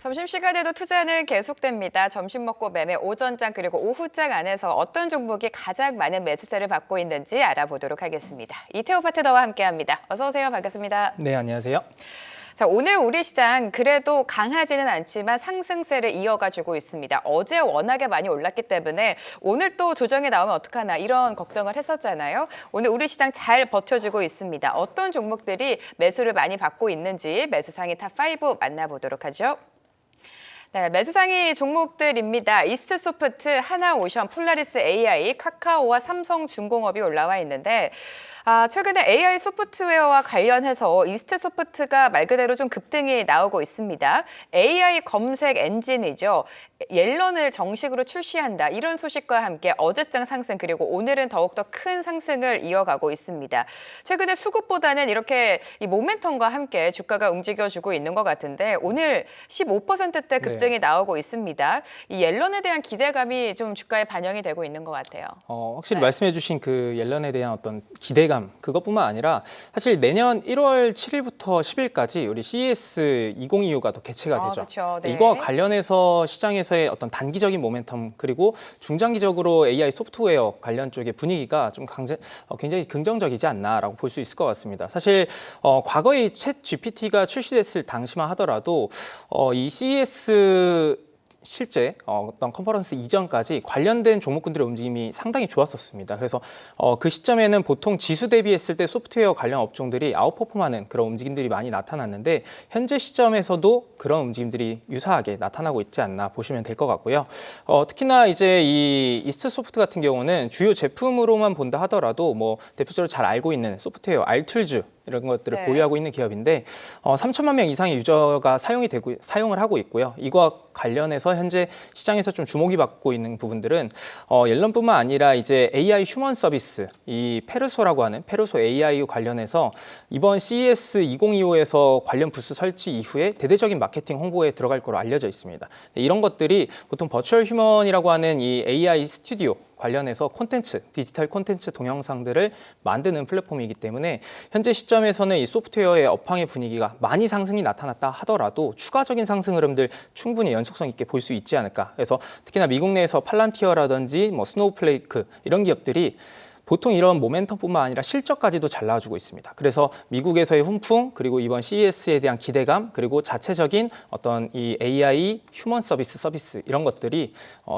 점심시간에도 투자는 계속됩니다. 점심 먹고 매매 오전장 그리고 오후장 안에서 어떤 종목이 가장 많은 매수세를 받고 있는지 알아보도록 하겠습니다. 이태호 파트너와 함께합니다. 어서 오세요. 반갑습니다. 네, 안녕하세요. 자, 오늘 우리 시장 그래도 강하지는 않지만 상승세를 이어가지고 있습니다. 어제 워낙에 많이 올랐기 때문에 오늘 또 조정이 나오면 어떡하나 이런 걱정을 했었잖아요. 오늘 우리 시장 잘 버텨주고 있습니다. 어떤 종목들이 매수를 많이 받고 있는지 매수상위 탑5 만나보도록 하죠. 네, 매수상위 종목들입니다. 이스트소프트, 하나오션, 폴라리스 AI, 카카오와 삼성중공업이 올라와 있는데 최근에 AI 소프트웨어와 관련해서 이스트소프트가 말 그대로 좀 급등이 나오고 있습니다. AI 검색 엔진이죠. 옐런을 정식으로 출시한다. 이런 소식과 함께 어제장 상승 그리고 오늘은 더욱더 큰 상승을 이어가고 있습니다. 최근에 수급보다는 이렇게 이 모멘텀과 함께 주가가 움직여주고 있는 것 같은데 오늘 15%대 급등이 나오고 있습니다. 이 옐런에 대한 기대감이 좀 주가에 반영이 되고 있는 것 같아요. 확실히 말씀해주신 그 옐런에 대한 어떤 기대감 그것뿐만 아니라 사실 내년 1월 7일부터 10일까지 우리 CES 2025가 또 개최가 되죠. 그렇죠. 네. 이거와 관련해서 시장에서의 어떤 단기적인 모멘텀 그리고 중장기적으로 AI 소프트웨어 관련 쪽의 분위기가 좀 굉장히 긍정적이지 않나라고 볼 수 있을 것 같습니다. 사실 과거에 챗 GPT가 출시됐을 당시만 하더라도 이 CES 실제 어떤 컨퍼런스 이전까지 관련된 종목군들의 움직임이 상당히 좋았었습니다. 그래서 그 시점에는 보통 지수 대비했을 때 소프트웨어 관련 업종들이 아웃퍼폼하는 그런 움직임들이 많이 나타났는데 현재 시점에서도 그런 움직임들이 유사하게 나타나고 있지 않나 보시면 될 것 같고요. 특히나 이제 이 이스트소프트 같은 경우는 주요 제품으로만 본다 하더라도 뭐 대표적으로 잘 알고 있는 소프트웨어 알툴즈 이런 것들을 보유하고 있는 기업인데 3천만 명 이상의 유저가 사용을 하고 있고요. 이거와 관련해서 현재 시장에서 좀 주목이 받고 있는 부분들은 옐런뿐만 아니라 이제 AI 휴먼 서비스 이 페르소라고 하는 페르소 AI 관련해서 이번 CES 2025에서 관련 부스 설치 이후에 대대적인 마케팅 홍보에 들어갈 거로 알려져 있습니다. 이런 것들이 보통 버추얼 휴먼이라고 하는 이 AI 스튜디오 관련해서 디지털 콘텐츠 동영상들을 만드는 플랫폼이기 때문에 현재 시점에서는 이 소프트웨어의 업황의 분위기가 많이 상승이 나타났다 하더라도 추가적인 상승 흐름들 충분히 연속성 있게 볼 수 있지 않을까. 그래서 특히나 미국 내에서 팔란티어라든지 뭐 스노우플레이크 이런 기업들이 보통 이런 모멘텀뿐만 아니라 실적까지도 잘 나와주고 있습니다. 그래서 미국에서의 훈풍 그리고 이번 CES에 대한 기대감 그리고 자체적인 어떤 이 AI 휴먼 서비스 이런 것들이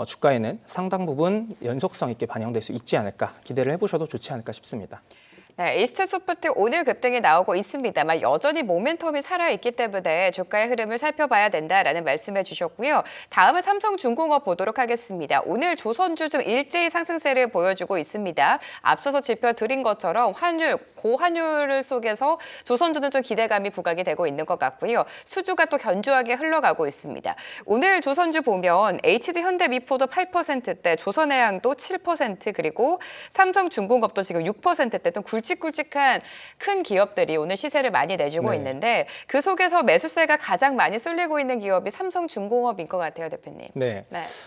주가에는 상당 부분 연속성 있게 반영될 수 있지 않을까 기대를 해보셔도 좋지 않을까 싶습니다. 네, 이스트소프트 오늘 급등이 나오고 있습니다만 여전히 모멘텀이 살아있기 때문에 주가의 흐름을 살펴봐야 된다라는 말씀해 주셨고요. 다음은 삼성중공업 보도록 하겠습니다. 오늘 조선주 좀 일제히 상승세를 보여주고 있습니다. 앞서서 짚어 드린 것처럼 고환율 속에서 조선주는 좀 기대감이 부각이 되고 있는 것 같고요. 수주가 또 견조하게 흘러가고 있습니다. 오늘 조선주 보면 HD현대미포도 8%대, 조선해양도 7% 그리고 삼성중공업도 지금 6%대 또 굵직굵직한 큰 기업들이 오늘 시세를 많이 내주고 있는데 그 속에서 매수세가 가장 많이 쏠리고 있는 기업이 삼성중공업인 것 같아요, 대표님. 네.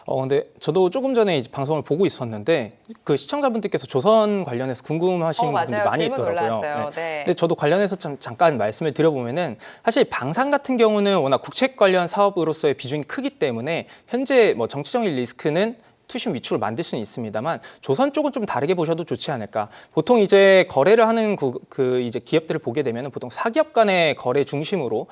근데 저도 조금 전에 이제 방송을 보고 있었는데 그 시청자분들께서 조선 관련해서 궁금하신 분들 많이 있더라고요. 네. 근데 저도 관련해서 잠깐 말씀을 드려보면은 사실 방산 같은 경우는 워낙 국책 관련 사업으로서의 비중이 크기 때문에 현재 뭐 정치적인 리스크는 투심 위축을 만들 수는 있습니다만 조선 쪽은 좀 다르게 보셔도 좋지 않을까. 보통 이제 거래를 하는 이제 기업들을 보게 되면 보통 사기업 간의 거래 중심으로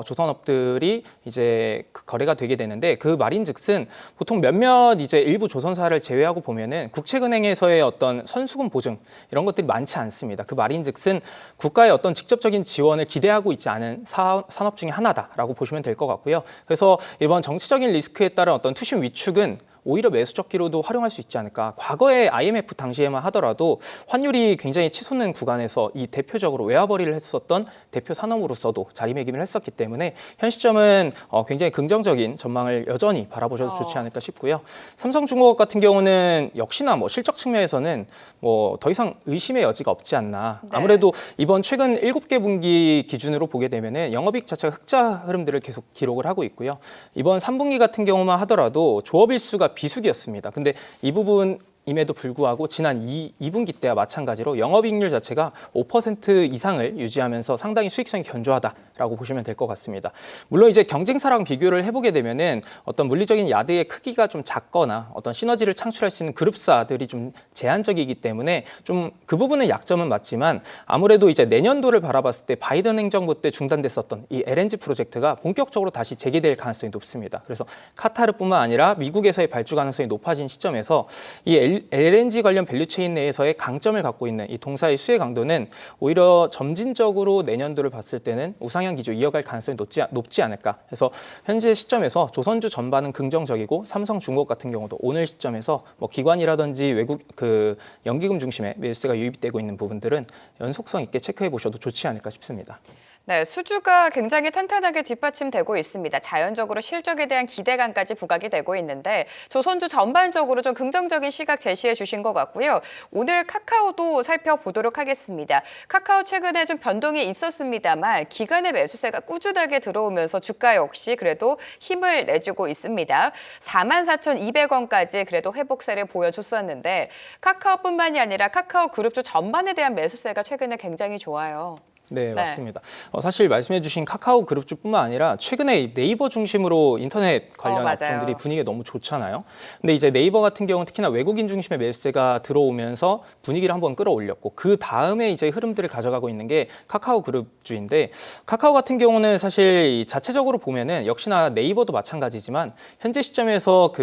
조선업들이 이제 그 거래가 되게 되는데 그 말인즉슨 보통 몇몇 이제 일부 조선사를 제외하고 보면은 국책은행에서의 어떤 선수금 보증 이런 것들이 많지 않습니다. 그 말인즉슨 국가의 어떤 직접적인 지원을 기대하고 있지 않은 산업 중에 하나다라고 보시면 될 것 같고요. 그래서 이번 정치적인 리스크에 따른 어떤 투심 위축은 오히려 매수적 기로도 활용할 수 있지 않을까. 과거에 IMF 당시에만 하더라도 환율이 굉장히 치솟는 구간에서 이 대표적으로 외화벌이를 했었던 대표 산업으로서도 자리매김을 했었기 때문에 현 시점은 굉장히 긍정적인 전망을 여전히 바라보셔도 좋지 않을까 싶고요. 삼성중공업 같은 경우는 역시나 뭐 실적 측면에서는 뭐 더 이상 의심의 여지가 없지 않나. 아무래도 이번 최근 7개 분기 기준으로 보게 되면은 영업이익 자체가 흑자 흐름들을 계속 기록을 하고 있고요. 이번 3분기 같은 경우만 하더라도 조업일수가 비수기였습니다. 근데 이 부분 임에도 불구하고 지난 2분기 때와 마찬가지로 영업이익률 자체가 5% 이상을 유지하면서 상당히 수익성이 견조하다라고 보시면 될 것 같습니다. 물론 이제 경쟁사랑 비교를 해보게 되면은 어떤 물리적인 야드의 크기가 좀 작거나 어떤 시너지를 창출할 수 있는 그룹사들이 좀 제한적이기 때문에 좀 그 부분은 약점은 맞지만 아무래도 이제 내년도를 바라봤을 때 바이든 행정부 때 중단됐었던 이 LNG 프로젝트가 본격적으로 다시 재개될 가능성이 높습니다. 그래서 카타르뿐만 아니라 미국에서의 발주 가능성이 높아진 시점에서 이 LNG 관련 밸류체인 내에서의 강점을 갖고 있는 이 동사의 수혜 강도는 오히려 점진적으로 내년도를 봤을 때는 우상향 기조 이어갈 가능성이 높지 않을까. 그래서 현재 시점에서 조선주 전반은 긍정적이고 삼성중공업 같은 경우도 오늘 시점에서 뭐 기관이라든지 외국 그 연기금 중심의 매수세가 유입되고 있는 부분들은 연속성 있게 체크해 보셔도 좋지 않을까 싶습니다. 네, 수주가 굉장히 탄탄하게 뒷받침되고 있습니다. 자연적으로 실적에 대한 기대감까지 부각이 되고 있는데 조선주 전반적으로 좀 긍정적인 시각 제시해 주신 것 같고요. 오늘 카카오도 살펴보도록 하겠습니다. 카카오 최근에 좀 변동이 있었습니다만 기관의 매수세가 꾸준하게 들어오면서 주가 역시 그래도 힘을 내주고 있습니다. 44,200원까지 그래도 회복세를 보여줬었는데 카카오뿐만이 아니라 카카오 그룹주 전반에 대한 매수세가 최근에 굉장히 좋아요. 네, 맞습니다. 사실 말씀해주신 카카오 그룹주뿐만 아니라 최근에 네이버 중심으로 인터넷 관련 업종들이 분위기가 너무 좋잖아요. 근데 이제 네이버 같은 경우는 특히나 외국인 중심의 매수세가 들어오면서 분위기를 한번 끌어올렸고 그 다음에 이제 흐름들을 가져가고 있는 게 카카오 그룹주인데 카카오 같은 경우는 사실 자체적으로 보면은 역시나 네이버도 마찬가지지만 현재 시점에서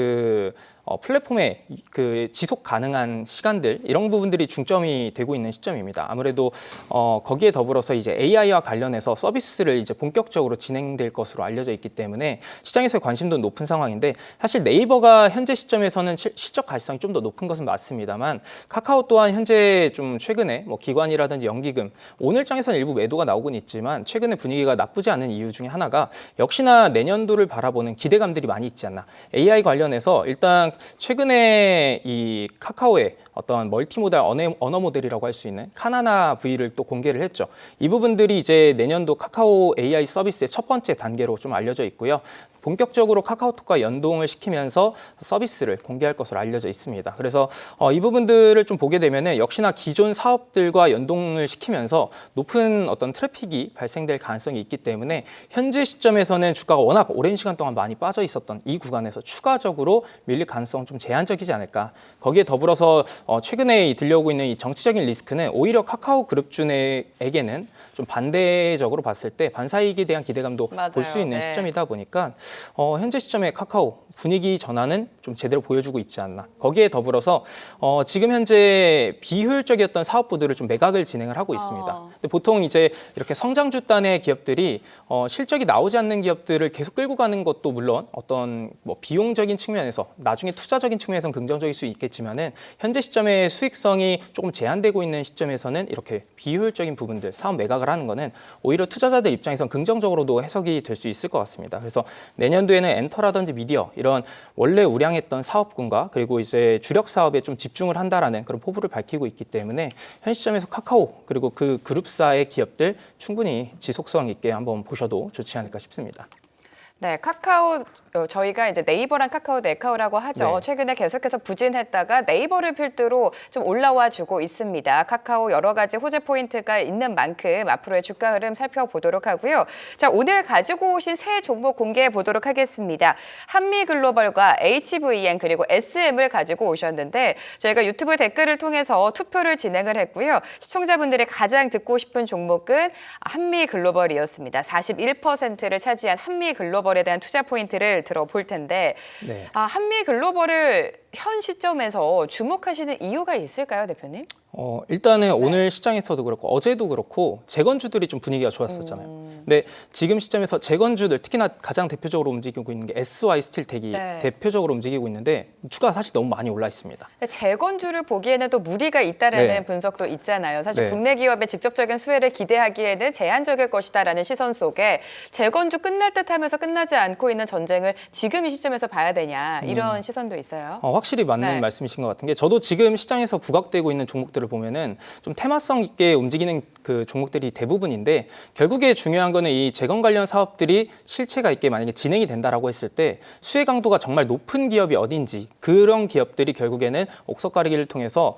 플랫폼의 그 지속 가능한 시간들 이런 부분들이 중점이 되고 있는 시점입니다. 아무래도 거기에 더불어서 이제 AI와 관련해서 서비스를 이제 본격적으로 진행될 것으로 알려져 있기 때문에 시장에서의 관심도 높은 상황인데 사실 네이버가 현재 시점에서는 실적 가시성이 좀 더 높은 것은 맞습니다만 카카오 또한 현재 좀 최근에 뭐 기관이라든지 연기금 오늘 장에서는 일부 매도가 나오곤 있지만 최근에 분위기가 나쁘지 않은 이유 중에 하나가 역시나 내년도를 바라보는 기대감들이 많이 있지 않나. AI 관련해서 일단 최근에 이 카카오의 어떤 멀티모달 언어 모델이라고 할 수 있는 카나나 V를 또 공개를 했죠. 이 부분들이 이제 내년도 카카오 AI 서비스의 첫 번째 단계로 좀 알려져 있고요. 본격적으로 카카오톡과 연동을 시키면서 서비스를 공개할 것으로 알려져 있습니다. 그래서 이 부분들을 좀 보게 되면은 역시나 기존 사업들과 연동을 시키면서 높은 어떤 트래픽이 발생될 가능성이 있기 때문에 현재 시점에서는 주가가 워낙 오랜 시간 동안 많이 빠져 있었던 이 구간에서 추가적으로 밀릴 가능성은 좀 제한적이지 않을까. 거기에 더불어서 최근에 들려오고 있는 이 정치적인 리스크는 오히려 카카오 그룹주에게는 좀 반대적으로 봤을 때 반사이익에 대한 기대감도 볼 수 있는 시점이다 보니까 현재 시점에 카카오 분위기 전환은 좀 제대로 보여주고 있지 않나. 거기에 더불어서 지금 현재 비효율적이었던 사업부들을 좀 매각을 진행을 하고 있습니다. 근데 보통 이제 이렇게 성장주단의 기업들이 실적이 나오지 않는 기업들을 계속 끌고 가는 것도 물론 어떤 뭐 비용적인 측면에서 나중에 투자적인 측면에서는 긍정적일 수 있겠지만은 현재 시점에 수익성이 조금 제한되고 있는 시점에서는 이렇게 비효율적인 부분들 사업 매각을 하는 거는 오히려 투자자들 입장에서는 긍정적으로도 해석이 될 수 있을 것 같습니다. 그래서 내년도에는 엔터라든지 미디어 이런 원래 우량했던 사업군과 그리고 이제 주력 사업에 좀 집중을 한다라는 그런 포부를 밝히고 있기 때문에 현 시점에서 카카오 그리고 그 그룹사의 기업들 충분히 지속성 있게 한번 보셔도 좋지 않을까 싶습니다. 네, 카카오 저희가 이제 네이버랑 카카오 네카오라고 하죠. 네. 최근에 계속해서 부진했다가 네이버를 필두로 좀 올라와 주고 있습니다. 카카오 여러 가지 호재 포인트가 있는 만큼 앞으로의 주가 흐름 살펴보도록 하고요. 자, 오늘 가지고 오신 새 종목 공개해 보도록 하겠습니다. 한미글로벌과 HVN 그리고 SM을 가지고 오셨는데 저희가 유튜브 댓글을 통해서 투표를 진행을 했고요. 시청자분들이 가장 듣고 싶은 종목은 한미글로벌이었습니다. 41%를 차지한 한미글로벌에 대한 투자 포인트를 들어볼 텐데 한미글로벌을 현 시점에서 주목하시는 이유가 있을까요, 대표님? 일단은 오늘 시장에서도 그렇고 어제도 그렇고 재건주들이 좀 분위기가 좋았었잖아요. 근데 지금 시점에서 재건주들 특히나 가장 대표적으로 움직이고 있는 게 SY 스틸텍이 대표적으로 움직이고 있는데 주가가 사실 너무 많이 올라 있습니다. 재건주를 보기에는 또 무리가 있다라는 분석도 있잖아요. 사실 국내 기업의 직접적인 수혜를 기대하기에는 제한적일 것이다라는 시선 속에 재건주 끝날 듯하면서 끝나지 않고 있는 전쟁을 지금 이 시점에서 봐야 되냐 이런 시선도 있어요. 확실히 맞는 네. 말씀이신 것 같은 게 저도 지금 시장에서 부각되고 있는 종목들을 보면은 좀 테마성 있게 움직이는 그 종목들이 대부분인데 결국에 중요한 거는 이 재건 관련 사업들이 실체가 있게 만약에 진행이 된다라고 했을 때 수혜 강도가 정말 높은 기업이 어딘지 그런 기업들이 결국에는 옥석 가리기를 통해서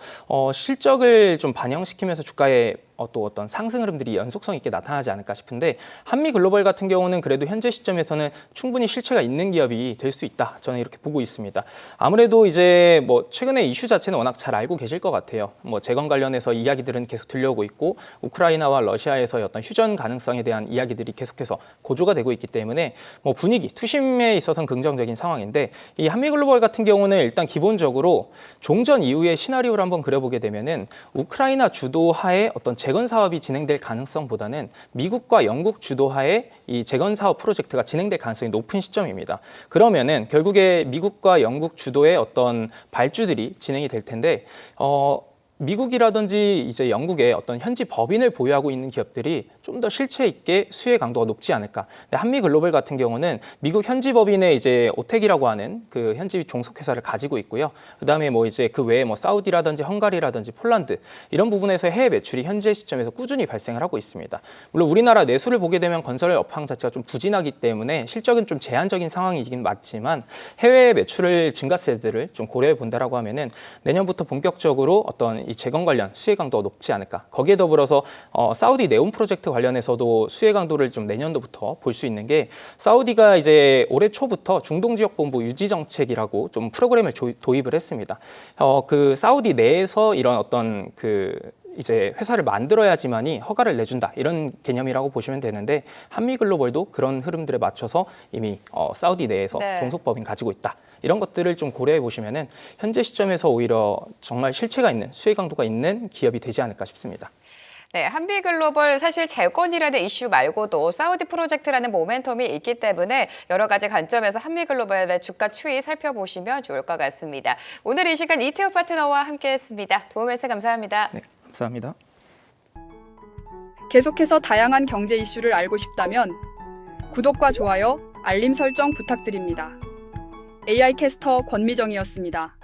실적을 좀 반영시키면서 주가에 또 어떤 상승 흐름들이 연속성 있게 나타나지 않을까 싶은데 한미글로벌 같은 경우는 그래도 현재 시점에서는 충분히 실체가 있는 기업이 될 수 있다. 저는 이렇게 보고 있습니다. 아무래도 이제 뭐 최근에 이슈 자체는 워낙 잘 알고 계실 것 같아요. 뭐 재건 관련해서 이야기들은 계속 들려오고 있고 우크라이나와 러시아에서의 어떤 휴전 가능성에 대한 이야기들이 계속해서 고조가 되고 있기 때문에 뭐 분위기, 투심에 있어서는 긍정적인 상황인데 이 한미글로벌 같은 경우는 일단 기본적으로 종전 이후의 시나리오를 한번 그려보게 되면은 우크라이나 주도하에 어떤 재건 사업이 진행될 가능성보다는 미국과 영국 주도하에 이 재건 사업 프로젝트가 진행될 가능성이 높은 시점입니다. 그러면은 결국에 미국과 영국 주도의 어떤 발주들이 진행이 될 텐데 미국이라든지 이제 영국의 어떤 현지 법인을 보유하고 있는 기업들이 좀 더 실체 있게 수혜 강도가 높지 않을까. 근데 한미글로벌 같은 경우는 미국 현지 법인의 이제 오텍이라고 하는 그 현지 종속회사를 가지고 있고요. 그다음에 뭐 이제 그 외에 뭐 사우디라든지 헝가리라든지 폴란드 이런 부분에서 해외 매출이 현재 시점에서 꾸준히 발생을 하고 있습니다. 물론 우리나라 내수를 보게 되면 건설 업황 자체가 좀 부진하기 때문에 실적은 좀 제한적인 상황이긴 맞지만 해외 매출을 증가세들을 좀 고려해 본다라고 하면은 내년부터 본격적으로 어떤 이 재건 관련 수혜 강도가 높지 않을까. 거기에 더불어서 사우디 네온 프로젝트 관련해서도 수혜 강도를 좀 내년도부터 볼 수 있는 게 사우디가 이제 올해 초부터 중동 지역 본부 유지 정책이라고 좀 프로그램을 도입을 했습니다. 그 사우디 내에서 이런 어떤 그 이제 회사를 만들어야지만이 허가를 내준다 이런 개념이라고 보시면 되는데 한미글로벌도 그런 흐름들에 맞춰서 이미 사우디 내에서 네. 종속법인 가지고 있다. 이런 것들을 좀 고려해 보시면은 현재 시점에서 오히려 정말 실체가 있는 수혜 강도가 있는 기업이 되지 않을까 싶습니다. 네, 한미글로벌 사실 재건이라는 이슈 말고도 사우디 프로젝트라는 모멘텀이 있기 때문에 여러 가지 관점에서 한미글로벌의 주가 추이 살펴보시면 좋을 것 같습니다. 오늘 이 시간 이태호 파트너와 함께했습니다. 도움 말씀 감사합니다. 네, 감사합니다. 계속해서 다양한 경제 이슈를 알고 싶다면 구독과 좋아요, 알림 설정 부탁드립니다. AI 캐스터 권미정이었습니다.